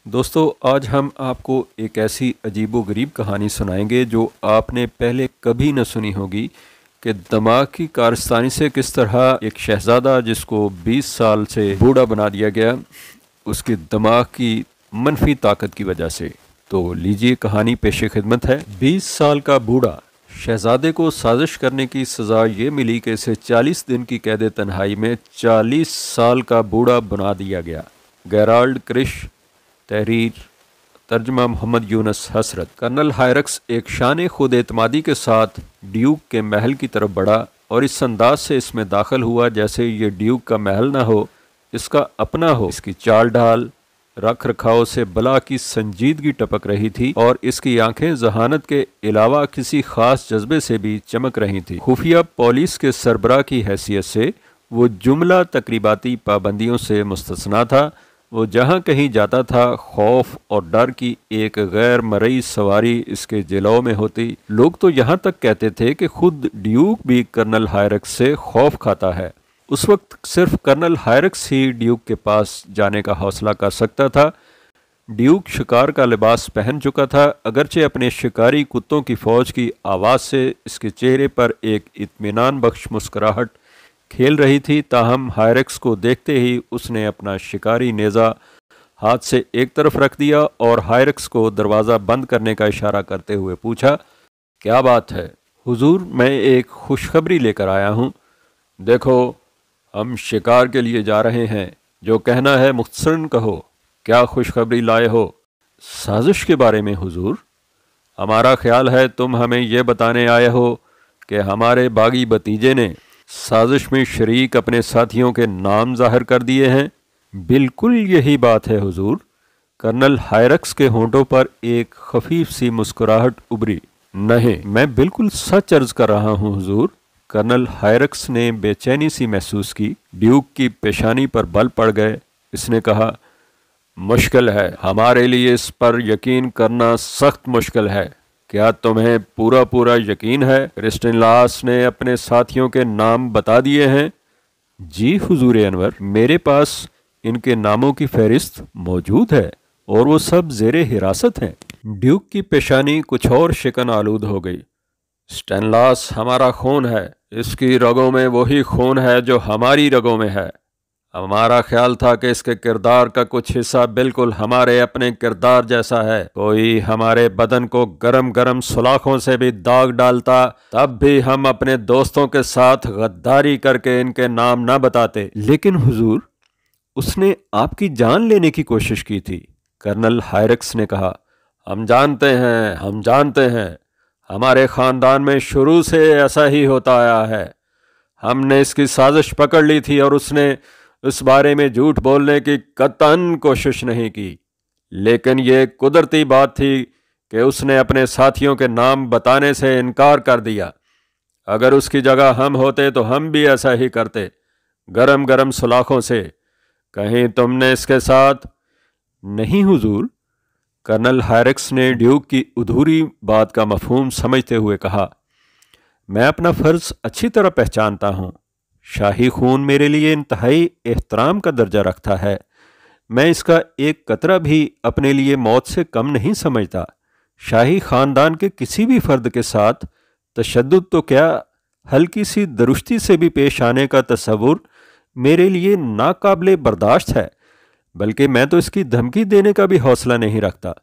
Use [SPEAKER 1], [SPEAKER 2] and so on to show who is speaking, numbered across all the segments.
[SPEAKER 1] दोस्तों, आज हम आपको एक ऐसी अजीबो-गरीब कहानी सुनाएंगे जो आपने पहले कभी न सुनी होगी कि दिमाग की कारस्तानी से किस तरह एक शहज़ादा जिसको 20 साल से बूढ़ा बना दिया गया, उसके दिमाग की मनफी ताकत की वजह से। तो लीजिए, कहानी पेशे खिदमत है। 20 साल का बूढ़ा शहज़ादे को साजिश करने की सज़ा ये मिली कि इसे 40 दिन की कैद तन्हाई में 40 साल का बूढ़ा बना दिया गया। गेराल्ड क्रिश, तहरीर तर्जमा मोहम्मद यूनुस हसरत। कर्नल हायरक्स एक शान खुद एतमादी के साथ ड्यूक के महल की तरफ बढ़ा और इस अंदाज से इसमें दाखिल हुआ जैसे ये ड्यूक का महल ना हो, इसका अपना हो। इसकी चाल ढाल, रख रखाव से बला की संजीदगी टपक रही थी और इसकी आंखें जहानत के अलावा किसी खास जज्बे से भी चमक रही थी। खुफिया पुलिस के सरबराह की हैसियत से वो जुमला तकरीबाती पाबंदियों से मुस्तस्ना था। वो जहाँ कहीं जाता था, खौफ और डर की एक गैर मरई सवारी इसके जिलों में होती। लोग तो यहाँ तक कहते थे कि खुद ड्यूक भी कर्नल हायरक्स से खौफ खाता है। उस वक्त सिर्फ कर्नल हायरक्स ही ड्यूक के पास जाने का हौसला कर सकता था। ड्यूक शिकार का लिबास पहन चुका था, अगरचे अपने शिकारी कुत्तों की फौज की आवाज़ से इसके चेहरे पर एक इत्मीनान बख्श मुस्कुराहट खेल रही थी। ताहम हायरक्स को देखते ही उसने अपना शिकारी नेज़ा हाथ से एक तरफ रख दिया और हायरक्स को दरवाज़ा बंद करने का इशारा करते हुए पूछा, क्या बात है? हुजूर, मैं एक खुशखबरी लेकर आया हूँ। देखो, हम शिकार के लिए जा रहे हैं, जो कहना है मुख्तसरन कहो। क्या खुशखबरी लाए हो? साजिश के बारे में हुजूर। हमारा ख्याल है तुम हमें यह बताने आए हो कि हमारे बागी भतीजे ने साजिश में शरीक अपने साथियों के नाम जाहिर कर दिए हैं। बिल्कुल यही बात है हुजूर। कर्नल हायरक्स के होंठों पर एक खफीफ सी मुस्कुराहट उभरी। नहीं, मैं बिल्कुल सच अर्ज कर रहा हूँ हुजूर। कर्नल हायरक्स ने बेचैनी सी महसूस की। ड्यूक की पेशानी पर बल पड़ गए। इसने कहा, मुश्किल है, हमारे लिए इस पर यकीन करना सख्त मुश्किल है। क्या तुम्हें पूरा पूरा यकीन है? क्रिस्टिनलास ने अपने साथियों के नाम बता दिए हैं? जी हुजूर अनवर, मेरे पास इनके नामों की फहरिस्त मौजूद है और वो सब जेरे हिरासत हैं। ड्यूक की पेशानी कुछ और शिकन आलूद हो गई। स्टेनलास हमारा खून है, इसकी रगों में वही खून है जो हमारी रगों में है। हमारा ख्याल था कि इसके किरदार का कुछ हिस्सा बिल्कुल हमारे अपने किरदार जैसा है। कोई हमारे बदन को गरम गरम सुलाखों से भी दाग डालता, तब भी हम अपने दोस्तों के साथ गद्दारी करके इनके नाम न बताते। लेकिन हुजूर, उसने आपकी जान लेने की कोशिश की थी। कर्नल हायरक्स ने कहा, हम जानते हैं, हम जानते हैं। हमारे ख़ानदान में शुरू से ऐसा ही होता आया है। हमने इसकी साजिश पकड़ ली थी और उसने इस बारे में झूठ बोलने की कतई कोशिश नहीं की। लेकिन ये कुदरती बात थी कि उसने अपने साथियों के नाम बताने से इनकार कर दिया। अगर उसकी जगह हम होते तो हम भी ऐसा ही करते, गरम गरम सुलाखों से। कहीं तुमने इसके साथ? नहीं हुजूर। कर्नल हायरक्स ने ड्यूक की अधूरी बात का मफहूम समझते हुए कहा, मैं अपना फ़र्ज़ अच्छी तरह पहचानता हूँ। शाही खून मेरे लिए इंतहाई एहतराम का दर्जा रखता है। मैं इसका एक कतरा भी अपने लिए मौत से कम नहीं समझता। शाही ख़ानदान के किसी भी फ़र्द के साथ तशद्दुद तो क्या, हल्की सी दुरुस्ती से भी पेश आने का तसव्वुर मेरे लिए नाकाबिले बर्दाश्त है। बल्कि मैं तो इसकी धमकी देने का भी हौसला नहीं रखता।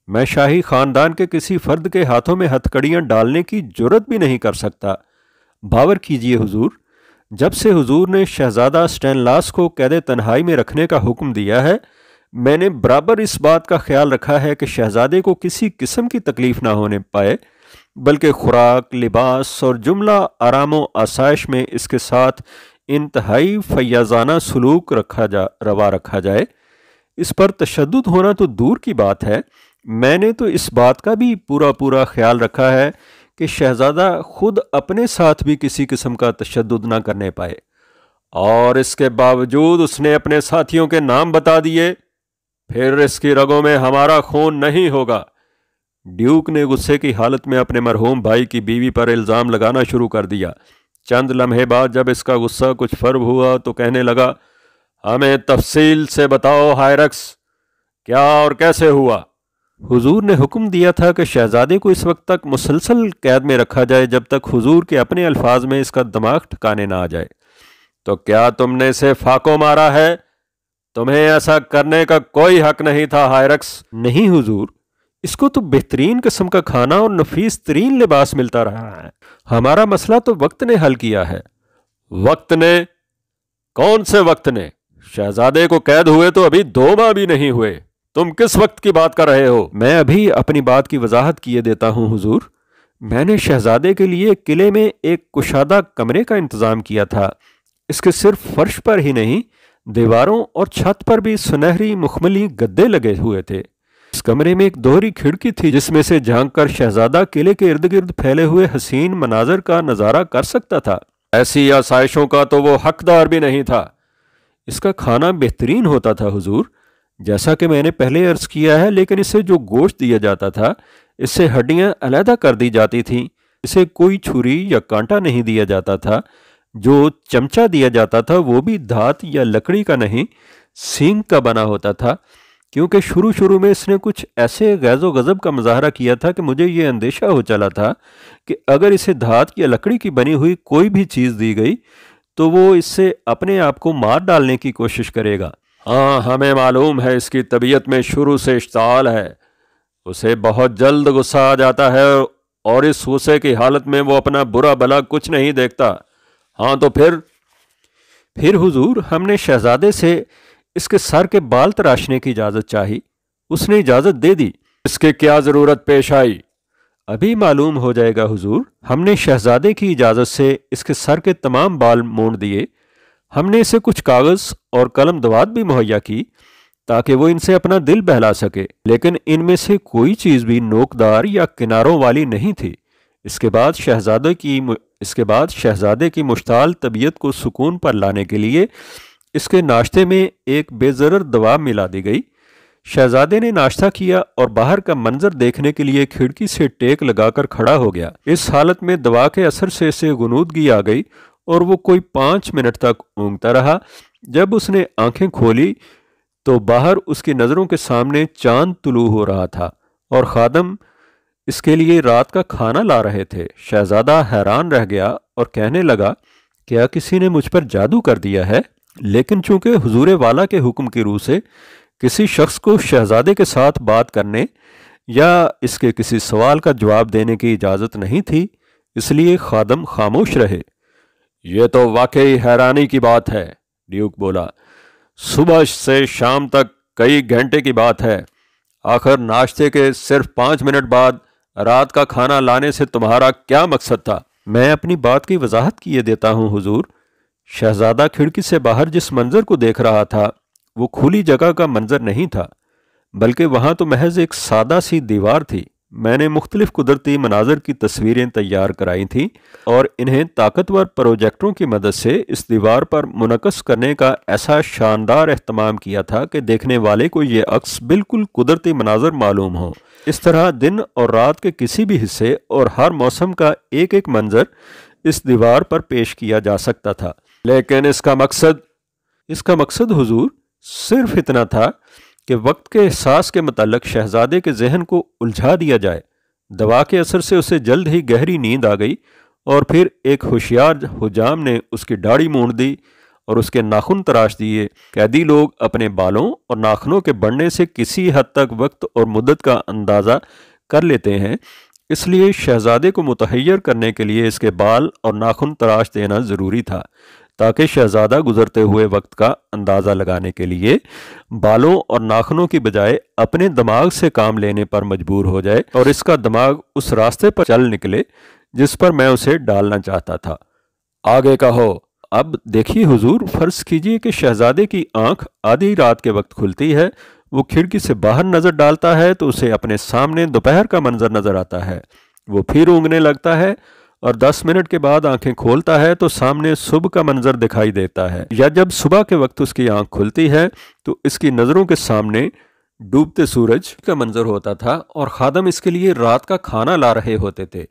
[SPEAKER 1] मैं शाही ख़ानदान के किसी फ़र्द के हाथों में हथकड़ियाँ डालने की जुर्रत भी नहीं कर सकता। बावर कीजिए हुजूर, जब से हुजूर ने शहज़ादा स्टेनलास को कैद तन्हाई में रखने का हुक्म दिया है, मैंने बराबर इस बात का ख्याल रखा है कि शहज़ादे को किसी किस्म की तकलीफ़ ना होने पाए, बल्कि खुराक, लिबास और जुमला आराम आसाइश में इसके साथ इंतहाई फैयाजाना सलूक रवा रखा जाए। इस पर तशद्दुद होना तो दूर की बात है, मैंने तो इस बात का भी पूरा पूरा ख्याल रखा है कि शहज़ादा खुद अपने साथ भी किसी किस्म का तशद्दुद ना करने पाए। और इसके बावजूद उसने अपने साथियों के नाम बता दिए। फिर इसकी रगों में हमारा खून नहीं होगा। ड्यूक ने गुस्से की हालत में अपने मरहूम भाई की बीवी पर इल्ज़ाम लगाना शुरू कर दिया। चंद लम्हे बाद जब इसका गुस्सा कुछ फर्ब हुआ तो कहने लगा, हमें तफसील से बताओ हायरक्स, क्या और कैसे हुआ? हुजूर ने हुक्म दिया था कि शहजादे को इस वक्त तक मुसलसल कैद में रखा जाए जब तक हुजूर के अपने अल्फाज में इसका दिमाग ठिकाने ना आ जाए। तो क्या तुमने इसे फाको मारा है? तुम्हें ऐसा करने का कोई हक नहीं था हायरक्स। नहीं हुजूर, इसको तो बेहतरीन किस्म का खाना और नफीस तरीन लिबास मिलता रहा है। हमारा मसला तो वक्त ने हल किया है। वक्त ने? कौन से वक्त ने? शहजादे को कैद हुए तो अभी 2 माह भी नहीं हुए। तुम किस वक्त की बात कर रहे हो? मैं अभी अपनी बात की वजाहत किए देता हूं हुजूर। मैंने शहजादे के लिए किले में एक कुशादा कमरे का इंतजाम किया था। इसके सिर्फ फर्श पर ही नहीं, दीवारों और छत पर भी सुनहरी मुखमली गद्दे लगे हुए थे। इस कमरे में एक दोहरी खिड़की थी जिसमें से झांककर शहजादा किले के इर्द गिर्द फैले हुए हसीन मनाजर का नजारा कर सकता था। ऐसी आसाइशों का तो वो हकदार भी नहीं था। इसका खाना बेहतरीन होता था हुजूर, जैसा कि मैंने पहले अर्ज किया है, लेकिन इसे जो गोश्त दिया जाता था, इससे हड्डियां अलहदा कर दी जाती थीं। इसे कोई छुरी या कांटा नहीं दिया जाता था। जो चमचा दिया जाता था वो भी धात या लकड़ी का नहीं, सींग का बना होता था। क्योंकि शुरू शुरू में इसने कुछ ऐसे गैज़ो गज़ब का मुजाहरा किया था कि मुझे ये अंदेशा हो चला था कि अगर इसे धात या लकड़ी की बनी हुई कोई भी चीज़ दी गई तो वो इससे अपने आप को मार डालने की कोशिश करेगा। हाँ, हमें मालूम है इसकी तबीयत में शुरू से इश्ताल है। उसे बहुत जल्द गुस्सा आ जाता है और इस गुस्से की हालत में वो अपना बुरा भला कुछ नहीं देखता। हाँ तो फिर हुजूर, हमने शहजादे से इसके सर के बाल तराशने की इजाज़त चाही। उसने इजाज़त दे दी। इसके क्या ज़रूरत पेश आई? अभी मालूम हो जाएगा हुजूर। हमने शहजादे की इजाज़त से इसके सर के तमाम बाल मोड़ दिए। हमने इसे कुछ कागज़ और कलम दवात भी मुहैया की ताकि वो इनसे अपना दिल बहला सके, लेकिन इनमें से कोई चीज़ भी नोकदार या किनारों वाली नहीं थी। इसके बाद शहजादे की मुश्ताल तबीयत को सुकून पर लाने के लिए इसके नाश्ते में एक बेज़रर दवा मिला दी गई। शहजादे ने नाश्ता किया और बाहर का मंजर देखने के लिए खिड़की से टेक लगाकर खड़ा हो गया। इस हालत में दवा के असर से इसे गुनूदगी आ गई और वो कोई 5 मिनट तक ऊँगता रहा। जब उसने आंखें खोली तो बाहर उसकी नज़रों के सामने चांद तुलू हो रहा था और खादम इसके लिए रात का खाना ला रहे थे। शहजादा हैरान रह गया और कहने लगा, क्या किसी ने मुझ पर जादू कर दिया है? लेकिन चूंकि हुजूर वाला के हुक्म की रूह से किसी शख्स को शहजादे के साथ बात करने या इसके किसी सवाल का जवाब देने की इजाज़त नहीं थी, इसलिए खादम खामोश रहे। यह तो वाकई हैरानी की बात है, ड्यूक बोला। सुबह से शाम तक कई घंटे की बात है। आखिर नाश्ते के सिर्फ 5 मिनट बाद रात का खाना लाने से तुम्हारा क्या मकसद था? मैं अपनी बात की वजाहत किए देता हूँ हुजूर। शहजादा खिड़की से बाहर जिस मंजर को देख रहा था वो खुली जगह का मंजर नहीं था, बल्कि वहाँ तो महज एक सादा सी दीवार थी। मैंने मुख्तलिफ कुदरती मनाजर की तस्वीरें तैयार कराई थीं और इन्हें ताकतवर प्रोजेक्टरों की मदद से इस दीवार पर मुनक्कस करने का ऐसा शानदार एहतमाम किया था कि देखने वाले को ये अक्स बिल्कुल कुदरती मनाजर मालूम हो। इस तरह दिन और रात के किसी भी हिस्से और हर मौसम का एक एक मंजर इस दीवार पर पेश किया जा सकता था। लेकिन इसका मकसद हुजूर सिर्फ इतना था कि वक्त के एहसास के मुताल्लिक शहजादे के जहन को उलझा दिया जाए। दवा के असर से उसे जल्द ही गहरी नींद आ गई और फिर एक होशियार हुजाम ने उसकी दाढ़ी मूंड दी और उसके नाखून तराश दिए। कैदी लोग अपने बालों और नाखूनों के बढ़ने से किसी हद तक वक्त और मुद्दत का अंदाज़ा कर लेते हैं, इसलिए शहजादे को मुतहय्यर करने के लिए इसके बाल और नाखून तराश देना ज़रूरी था, ताकि शहजादा गुजरते हुए वक्त का अंदाज़ा लगाने के लिए बालों और नाखूनों की बजाय अपने दिमाग से काम लेने पर मजबूर हो जाए और इसका दिमाग उस रास्ते पर चल निकले जिस पर मैं उसे डालना चाहता था। आगे कहो। अब देखिए हुजूर, फर्ज कीजिए कि शहजादे की आंख आधी रात के वक्त खुलती है। वो खिड़की से बाहर नज़र डालता है तो उसे अपने सामने दोपहर का मंजर नज़र आता है। वो फिर ऊँगने लगता है और 10 मिनट के बाद आंखें खोलता है तो सामने सुबह का मंजर दिखाई देता है। या जब सुबह के वक्त उसकी आंख खुलती है तो इसकी नज़रों के सामने डूबते सूरज का मंजर होता था और खादम इसके लिए रात का खाना ला रहे होते थे।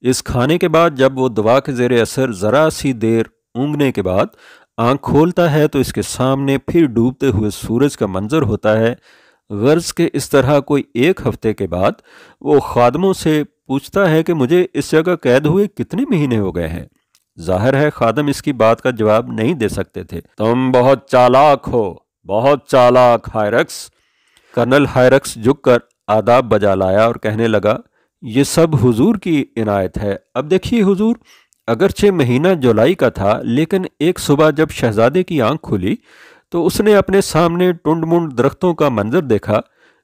[SPEAKER 1] इस खाने के बाद जब वो दवा के ज़ेरे असर ज़रा सी देर ऊँगने के बाद आंख खोलता है तो इसके सामने फिर डूबते हुए सूरज का मंजर होता है। गर्ज के इस तरह कोई एक हफ्ते के बाद वो खादमों से पूछता है कि मुझे इस जगह कैद हुए कितने महीने हो गए हैं। जाहिर है खादम इसकी बात का जवाब नहीं दे सकते थे। तुम बहुत चालाक हो, बहुत चालाक हायरक्स। कर्नल हायरक्स झुककर आदाब बजा लाया और कहने लगा, ये सब हुजूर की इनायत है। अब देखिए हुजूर, अगरचे महीना जुलाई का था, लेकिन एक सुबह जब शहजादे की आंख खुली तो उसने अपने सामने टुंड-मुंड दरख्तों का मंजर देखा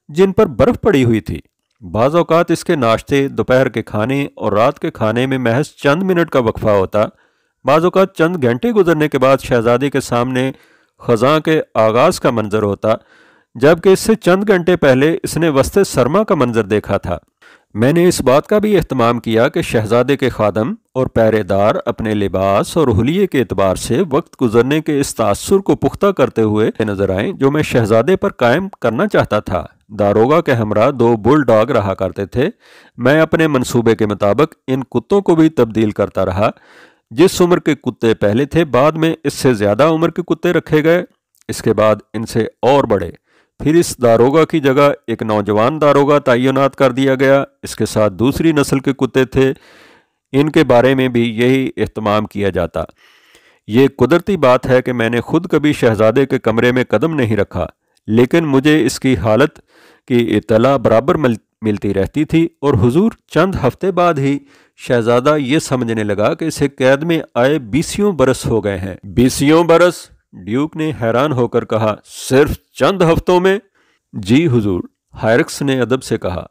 [SPEAKER 1] जिन पर बर्फ पड़ी हुई थी। बाज़ औक़ात इसके नाश्ते, दोपहर के खाने और रात के खाने में महज चंद मिनट का वक्फा होता। बाज़ औक़ात चंद घंटे गुजरने के बाद शहजादे के सामने ख़ज़ां के आगाज़ का मंजर होता, जबकि इससे चंद घंटे पहले इसने वस्ते सरमा का मंजर देखा था। मैंने इस बात का भी एहतमाम किया कि शहजादे के खादम और पहरेदार अपने लिबास और हुलिये के एतबार से वक्त गुजरने के इस तासुर को पुख्ता करते हुए नजर आए जो मैं शहजादे पर कायम करना चाहता था। दारोगा के हमरा 2 बुल डॉग रहा करते थे। मैं अपने मंसूबे के मुताबिक इन कुत्तों को भी तब्दील करता रहा। जिस उम्र के कुत्ते पहले थे, बाद में इससे ज़्यादा उम्र के कुत्ते रखे गए, इसके बाद इनसे और बड़े। फिर इस दारोगा की जगह एक नौजवान दारोगा तैनात कर दिया गया। इसके साथ दूसरी नस्ल के कुत्ते थे, इनके बारे में भी यही एहतमाम किया जाता। ये कुदरती बात है कि मैंने खुद कभी शहजादे के कमरे में कदम नहीं रखा, लेकिन मुझे इसकी हालत की इत्तला बराबर मिलती रहती थी और हुजूर, चंद हफ्ते बाद ही शहजादा ये समझने लगा कि इसे कैद में आए 20 बरस हो गए हैं। 20 बरस? ड्यूक ने हैरान होकर कहा, सिर्फ चंद हफ्तों में? जी हुजूर, हायरक्स ने अदब से कहा।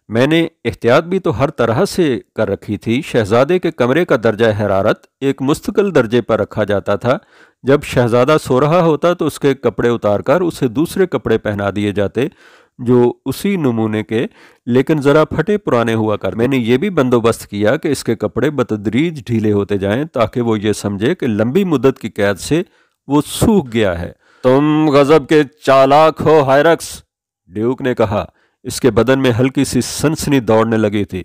[SPEAKER 1] मैंने एहतियात भी तो हर तरह से कर रखी थी। शहजादे के कमरे का दर्जा हरारत एक मुस्तकिल दर्जे पर रखा जाता था। जब शहजादा सो रहा होता तो उसके कपड़े उतारकर उसे दूसरे कपड़े पहना दिए जाते जो उसी नमूने के लेकिन ज़रा फटे पुराने हुआ कर। मैंने ये भी बंदोबस्त किया कि इसके कपड़े बतदरीज ढीले होते जाएं ताकि वो ये समझे कि लंबी मुद्दत की कैद से वो सूख गया है। तुम गजब के चालाक हो हायरक्स, ड्यूक ने कहा। इसके बदन में हल्की सी सनसनी दौड़ने लगी थी।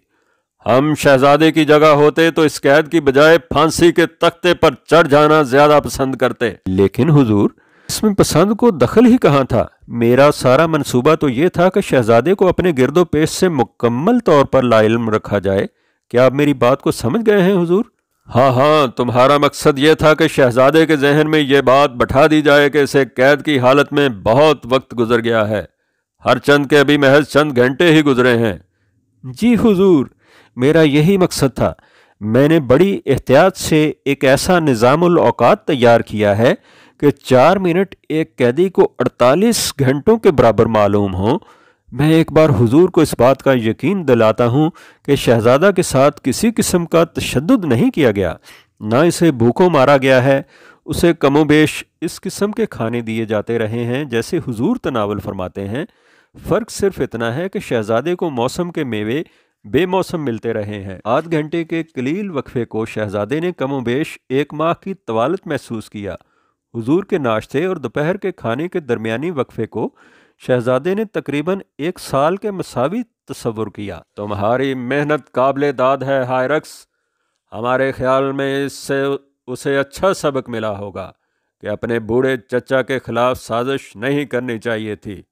[SPEAKER 1] हम शहजादे की जगह होते तो इस कैद की बजाय फांसी के तख्ते पर चढ़ जाना ज्यादा पसंद करते। लेकिन हुजूर, इसमें पसंद को दखल ही कहाँ था? मेरा सारा मंसूबा तो ये था कि शहजादे को अपने गिरदो पेश से मुकम्मल तौर पर लाइल्म रखा जाए। क्या आप मेरी बात को समझ गए हैं हुजूर? हाँ हाँ, तुम्हारा मकसद ये था कि शहजादे के जहन में ये बात बैठा दी जाए कि इसे कैद की हालत में बहुत वक्त गुजर गया है। हर चंद के अभी महज चंद घंटे ही गुजरे हैं। जी हुजूर, मेरा यही मकसद था। मैंने बड़ी एहतियात से एक ऐसा निज़ामुल औकात तैयार किया है कि 4 मिनट एक कैदी को 48 घंटों के बराबर मालूम हो। मैं एक बार हुजूर को इस बात का यकीन दिलाता हूँ कि शहजादा के साथ किसी किस्म का तशद्दुद नहीं किया गया, ना इसे भूखों मारा गया है। उसे कमोबेश इस किस्म के खाने दिए जाते रहे हैं जैसे हुजूर तनावल फरमाते हैं। फ़र्क सिर्फ इतना है कि शहजादे को मौसम के मेवे बेमौसम मिलते रहे हैं। आध घंटे के कलील वक्फे को शहजादे ने कमोबेश 1 माह की तवालत महसूस किया। हुजूर के नाश्ते और दोपहर के खाने के दरमियानी वक्फे को शहजादे ने तकरीबन 1 साल के मसावी तस्वुर किया। तुम्हारी मेहनत काबिले दाद है हायरक्स। हमारे ख्याल में इससे उसे अच्छा सबक मिला होगा कि अपने बूढ़े चचा के खिलाफ साजिश नहीं करनी चाहिए थी।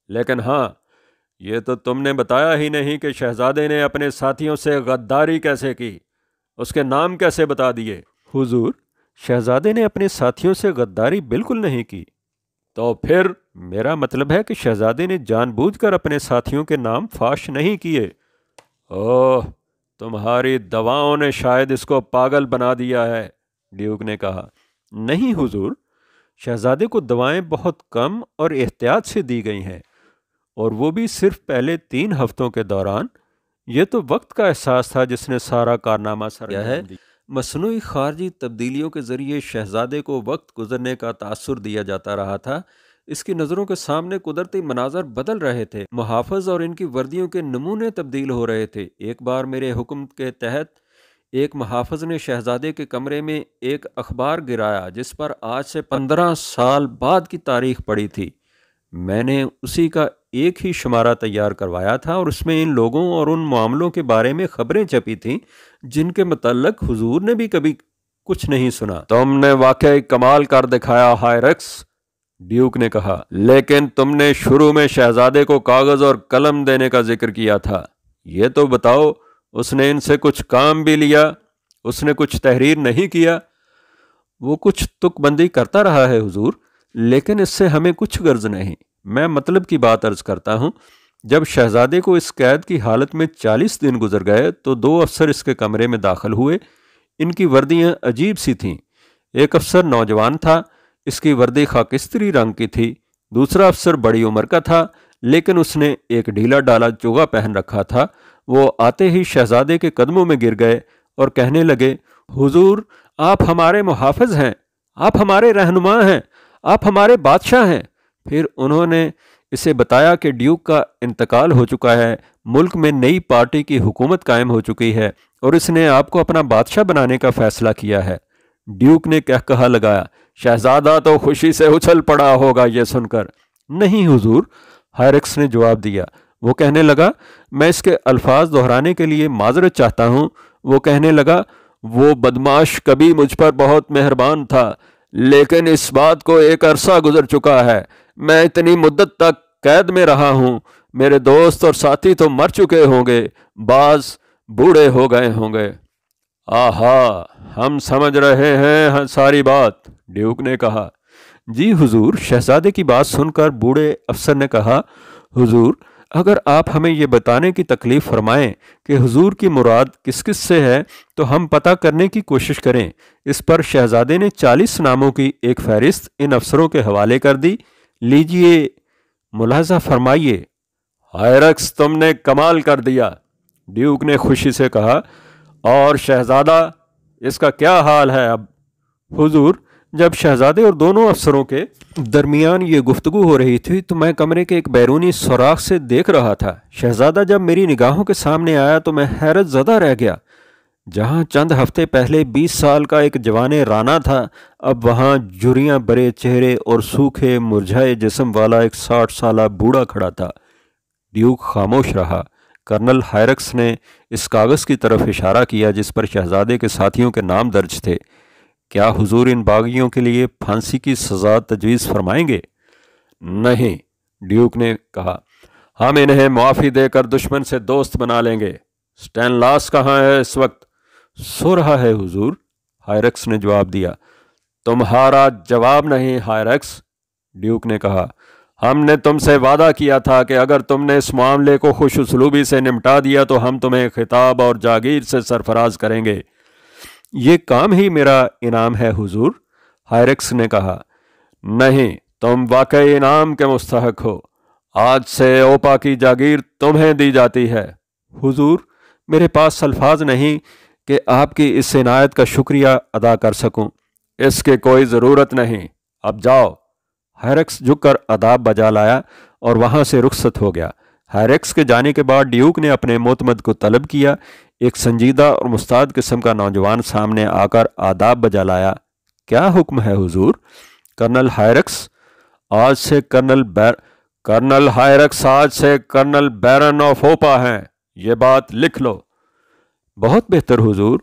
[SPEAKER 1] लेकिन हाँ, ये तो तुमने बताया ही नहीं कि शहजादे ने अपने साथियों से गद्दारी कैसे की। उसके नाम कैसे बता दिए? हुजूर, शहजादे ने अपने साथियों से गद्दारी बिल्कुल नहीं की। तो फिर मेरा मतलब है कि शहजादे ने जानबूझकर अपने साथियों के नाम फाश नहीं किए। ओह, तुम्हारी दवाओं ने शायद इसको पागल बना दिया है, ड्यूक ने कहा। नहीं हुजूर, शहजादे को दवाएं बहुत कम और एहतियात से दी गई हैं, और वो भी सिर्फ पहले 3 हफ्तों के दौरान। ये तो वक्त का एहसास था जिसने सारा कारनामा सर किया है। मसनूई खारजी तब्दीलियों के ज़रिए शहजादे को वक्त गुजरने का तासुर दिया जाता रहा था। इसकी नज़रों के सामने कुदरती मनाजर बदल रहे थे। मुहाफ़िज़ और इनकी वर्दियों के नमूने तब्दील हो रहे थे। एक बार मेरे हुक्म के तहत एक मुहाफ़िज़ ने शहजादे के कमरे में एक अखबार गिराया जिस पर आज से 15 साल बाद की तारीख पड़ी थी। मैंने उसी का एक ही शुमारा तैयार करवाया था और उसमें इन लोगों और उन मामलों के बारे में खबरें छपी थीं जिनके मतलब हुजूर ने भी कभी कुछ नहीं सुना। तुमने वाकई कमाल कर दिखाया हायरक्स, ड्यूक ने कहा, लेकिन तुमने शुरू में शहजादे को कागज और कलम देने का जिक्र किया था। ये तो बताओ, उसने इनसे कुछ काम भी लिया? उसने कुछ तहरीर नहीं किया? वो कुछ तुकबंदी करता रहा है हुजूर, लेकिन इससे हमें कुछ गर्ज नहीं। मैं मतलब की बात अर्ज करता हूँ। जब शहजादे को इस कैद की हालत में 40 दिन गुजर गए तो 2 अफसर इसके कमरे में दाखिल हुए। इनकी वर्दियां अजीब सी थीं। एक अफसर नौजवान था, इसकी वर्दी खाकिस्तरी रंग की थी। दूसरा अफसर बड़ी उम्र का था, लेकिन उसने एक ढीला डाला चोगा पहन रखा था। वो आते ही शहजादे के कदमों में गिर गए और कहने लगे, हुजूर, आप हमारे मुहाफ़िज़ हैं, आप हमारे रहनुमा हैं, आप हमारे बादशाह हैं। फिर उन्होंने इसे बताया कि ड्यूक का इंतकाल हो चुका है, मुल्क में नई पार्टी की हुकूमत कायम हो चुकी है और इसने आपको अपना बादशाह बनाने का फैसला किया है। ड्यूक ने कहकहा लगाया। शहजादा तो खुशी से उछल पड़ा होगा ये सुनकर। नहीं हुजूर, हायरक्स ने जवाब दिया। वो कहने लगा, मैं इसके अल्फाज दोहराने के लिए माजरत चाहता हूँ। वो कहने लगा, वो बदमाश कभी मुझ पर बहुत मेहरबान था, लेकिन इस बात को एक अरसा गुजर चुका है। मैं इतनी मुद्दत तक कैद में रहा हूँ। मेरे दोस्त और साथी तो मर चुके होंगे, बाज बूढ़े हो गए होंगे। आहा, हम समझ रहे हैं सारी बात, ड्यूक ने कहा। जी हुजूर, शहजादे की बात सुनकर बूढ़े अफसर ने कहा, हुजूर, अगर आप हमें ये बताने की तकलीफ फरमाएं कि हुजूर की मुराद किस किस से है तो हम पता करने की कोशिश करें। इस पर शहजादे ने 40 नामों की एक फहरिस्त इन अफसरों के हवाले कर दी। लीजिए, मुलाजा फरमाइए। हायरक्स, तुमने कमाल कर दिया, ड्यूक ने खुशी से कहा। और शहजादा, इसका क्या हाल है अब? हुजूर, जब शहजादे और दोनों अफसरों के दरमियान ये गुफ्तगू हो रही थी तो मैं कमरे के एक बैरूनी सुराख से देख रहा था। शहजादा जब मेरी निगाहों के सामने आया तो मैं हैरत ज़दा रह गया। जहाँ चंद हफ्ते पहले 20 साल का एक जवाने राना था, अब वहाँ झुर्रियाँ बरे चेहरे और सूखे मुरझाए जिस्म वाला एक 60 साला बूढ़ा खड़ा था। ड्यूक खामोश रहा। कर्नल हायरक्स ने इस कागज़ की तरफ इशारा किया जिस पर शहजादे के साथियों के नाम दर्ज थे। क्या हुजूर इन बागियों के लिए फांसी की सज़ा तजवीज़ फरमाएंगे? नहीं, ड्यूक ने कहा, हम इन्हें मुआफ़ी देकर दुश्मन से दोस्त बना लेंगे। स्टैनलास कहाँ है इस वक्त? सो रहा है हुजूर, हायरक्स ने जवाब दिया। तुम्हारा जवाब नहीं हायरक्स, ड्यूक ने कहा। हमने तुमसे वादा किया था कि अगर तुमने इस मामले को खुश उसलूबी से निपटा दिया तो हम तुम्हें खिताब और जागीर से सरफराज करेंगे। ये काम ही मेरा इनाम है हुजूर, हायरक्स ने कहा। नहीं, तुम वाकई इनाम के मुस्तहक हो। आज से ओपा की जागीर तुम्हें दी जाती है। हुजूर, मेरे पास अल्फाज नहीं कि आपकी इस इनायत का शुक्रिया अदा कर सकूं। इसकी कोई ज़रूरत नहीं, अब जाओ। हायरक्स झुककर अदाब बजा लाया और वहां से रुखसत हो गया। हायरक्स के जाने के बाद ड्यूक ने अपने मोतमद को तलब किया। एक संजीदा और मुस्ताद किस्म का नौजवान सामने आकर आदाब बजा लाया। क्या हुक्म है हुजूर? कर्नल हायरक्स आज से कर्नल बैरन ऑफ ओपा हैं, ये बात लिख लो। बहुत बेहतर हुजूर,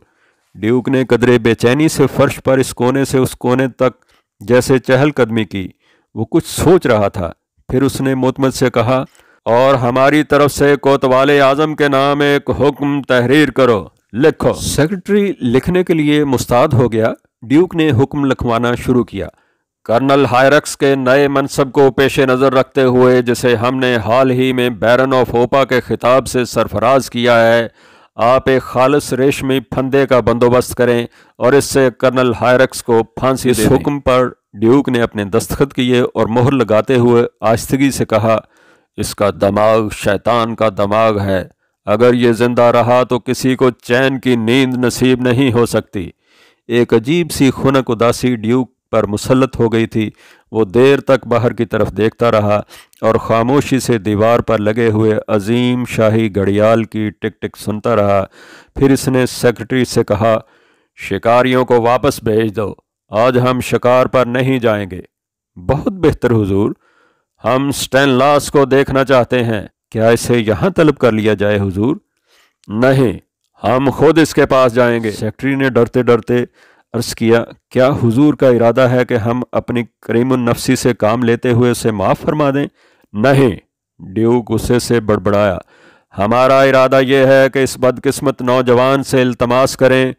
[SPEAKER 1] ड्यूक ने कदरे बेचैनी से फर्श पर इस कोने से उस कोने तक जैसे चहलकदमी की। वो कुछ सोच रहा था। फिर उसने मुतमद से कहा, और हमारी तरफ से कोतवाले आजम के नाम एक हुक्म तहरीर करो, लिखो। सेक्रेटरी लिखने के लिए मुस्ताद हो गया। ड्यूक ने हुक्म लिखवाना शुरू किया। कर्नल हायरक्स के नए मनसब को पेश नज़र रखते हुए, जिसे हमने हाल ही में बैरन ऑफ ओपा के खिताब से सरफराज किया है, आप एक खालिस रेशमी फंदे का बंदोबस्त करें और इससे कर्नल हायरक्स को फांसी दे दें। इस हुक्म पर ड्यूक ने अपने दस्तखत किए और मोहर लगाते हुए आहिस्तगी से कहा, इसका दिमाग शैतान का दिमाग है। अगर ये जिंदा रहा तो किसी को चैन की नींद नसीब नहीं हो सकती। एक अजीब सी खुनक उदासी ड्यूक पर मुसल्लत हो गई थी। वो देर तक बाहर की तरफ देखता रहा और खामोशी से दीवार पर लगे हुए अजीम शाही घड़ियाल की टिक टिक सुनता रहा। फिर इसने सेक्रेटरी से कहा, शिकारियों को वापस भेज दो, आज हम शिकार पर नहीं जाएंगे। बहुत बेहतर हुजूर, हम स्टैनलास को देखना चाहते हैं। क्या इसे यहाँ तलब कर लिया जाए हुजूर? नहीं, हम खुद इसके पास जाएंगे। सेक्रेटरी ने डरते डरते अर्ज़ किया, क्या हुजूर का इरादा है कि हम अपनी करीमुन नफ्सी से काम लेते हुए उसे माफ़ फरमा दें? नहीं, ड्यूक गुस्से से बड़बड़ाया, हमारा इरादा यह है कि इस बदकिस्मत नौजवान से इल्तमास करें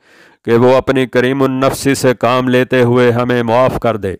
[SPEAKER 1] कि वो अपनी करीमुन नफ्सी से काम लेते हुए हमें माफ़ कर दे।